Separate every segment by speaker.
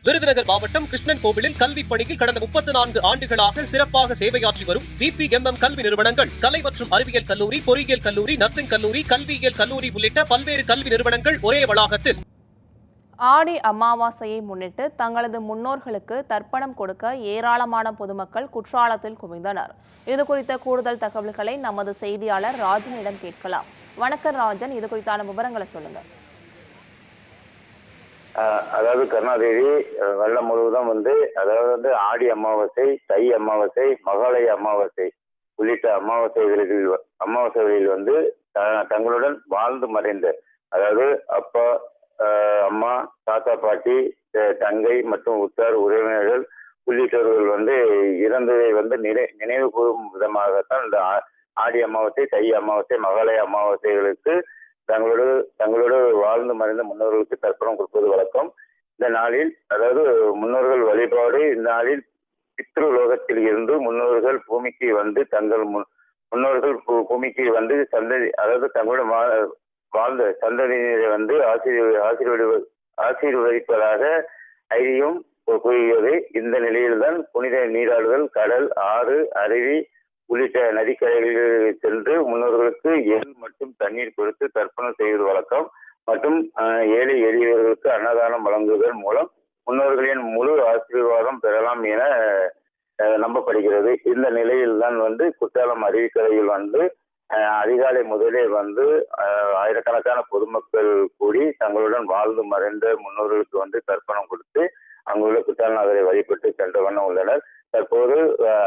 Speaker 1: விருதுநகர் மாவட்டம் கிருஷ்ணன் கோவிலில் கல்வி பணியில் கடந்த 34 ஆண்டுகளாக சிறப்பாக சேவையாற்றி வரும் பிபிஎம்எம் கல்வி நிறுவனங்கள், கலை மற்றும் அறிவியல் கல்லூரி, பொறியியல் கல்லூரி, நர்சிங் கல்லூரி, கல்வியியல் கல்லூரி உள்ளிட்ட பல்வேறு கல்வி நிறுவனங்கள் ஒரே வளாகத்தில்
Speaker 2: ஆடி அமாவாசையை முன்னிட்டு தங்களது முன்னோர்களுக்கு தர்ப்பணம் கொடுக்க ஏராளமான பொதுமக்கள் குற்றாலத்தில் குவிந்தனர். இதுகுறித்த கூடுதல் தகவல்களை நமது செய்தியாளர் ராஜனிடம் கேட்கலாம். வணக்கம் ராஜன், இது குறித்தான விவரங்களை சொல்லுங்க.
Speaker 3: அதாவது கருணாதேவி வெள்ளம் முழுவதும் அதாவது ஆடி அமாவாசை, தை அமாவாசை, மகாலய அமாவாசை உள்ளிட்ட அமாவாசைகளில் தங்களுடன் வாழ்ந்து மறைந்த, அதாவது அப்பா, அம்மா, தாத்தா, பாட்டி, தங்கை மற்றும் உற்றார் உறவினர்கள் உள்ளிட்டவர்கள் இறந்ததை நினைவு கூறும் விதமாகத்தான் இந்த ஆடி அமாவாசை, தை அமாவாசை, மகாலய அமாவாசைகளுக்கு தங்களோடு வாழ்ந்து மறைந்த முன்னோர்களுக்கு தர்ப்பணம் கொடுப்பது வழக்கம். இந்த நாளில், அதாவது முன்னோர்கள் வழிபாடு, இந்த நாளில் பித்ரு லோகத்தில் இருந்து முன்னோர்கள் பூமிக்கு சந்ததி, அதாவது தங்களுடன் வாழ்ந்த சந்ததியினரை ஆசீர்வதிப்பதாக ஐதீகம் கூறுகிறது. இந்த நிலையில்தான் புனித நீராடுதல், கடல், ஆறு, அருவி உள்ளிட்ட நதிக்கரைகளில் சென்று முன்னோர்களுக்கு எள் மற்றும் தண்ணீர் கொடுத்து தர்ப்பணம் செய்வது வழக்கம். மற்றும் ஏழை எளியவர்களுக்கு அன்னதானம் வழங்குவதன் மூலம் முன்னோர்களின் முழு ஆசீர்வாதம் பெறலாம் என நம்பப்படுகிறது. இந்த நிலையில் தான் குற்றாலம் அருவிக்கரையில் அதிகாலை முதலே ஆயிரக்கணக்கான பொதுமக்கள் கூடி தங்களுடன் வாழ்ந்து மறைந்த முன்னோர்களுக்கு தர்ப்பணம் கொடுத்து அங்குள்ள குற்றால நகரை வழிபட்டு சென்ற வண்ணம் உள்ளனர். தற்போது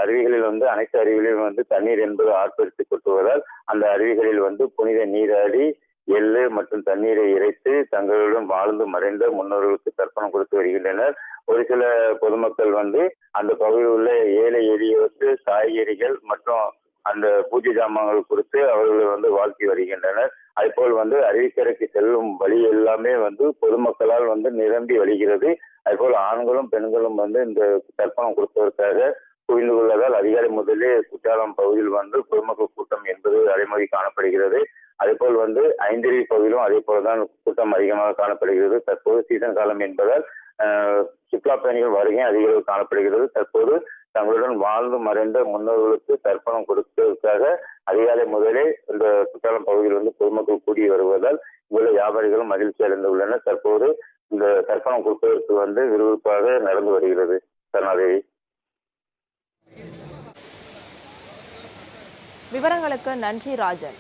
Speaker 3: அருவிகளில் அனைத்து அருவிகளிலும் தண்ணீர் என்பது ஆர்ப்பரித்து கொட்டுவதால் அந்த அருவிகளில் புனித நீராடி எள்ளு மற்றும் தண்ணீரை இறைத்து தங்களுடன் வாழ்ந்து மறைந்த முன்னோர்களுக்கு தர்ப்பணம் கொடுத்து வருகின்றனர். ஒரு சில பொதுமக்கள் அந்த பகுதியில் உள்ள ஏழை எளியவருக்கு காய்கறிகள் மற்றும் அந்த பூஜை ஜாமான்கள் கொடுத்து அவர்களை வாழ்த்தி வருகின்றனர். அதுபோல் அருவிக்கரைக்கு செல்லும் வழி எல்லாமே பொதுமக்களால் நிரம்பி வழிகிறது. அதுபோல் ஆண்களும் பெண்களும் இந்த தர்ப்பணம் கொடுப்பதற்காக குவிந்து கொள்வதால் அதிகாலை முதலே குற்றாலம் பகுதியில் பொதுமக்கள் கூட்டம் என்பது அலைமோதி காணப்படுகிறது. அதேபோல் ஐந்தருவி பகுதியிலும் அதே போலதான் கூட்டம் அதிகமாக காணப்படுகிறது. தற்போது சீசன் காலம் என்பதால் சுற்றுலா பயணிகள் வருகை அதிக அளவு காணப்படுகிறது. தற்போது தங்களுடன் வாழ்ந்து மறைந்த முன்னோர்களுக்கு தர்ப்பணம் கொடுப்பதற்காக அதிகாலை முதலே இந்த குற்றாலம் பகுதியில் பொதுமக்கள் கூடி வருவதால் இங்குள்ள வியாபாரிகளும் மகிழ்ச்சி அடைந்துள்ளனர். தற்போது இந்த தர்ப்பணம் கொடுப்பதற்கு விறுவிறுப்பாக நடந்து வருகிறது. கருணாதேவி,
Speaker 2: விவரங்களுக்கு நன்றி ராஜன்.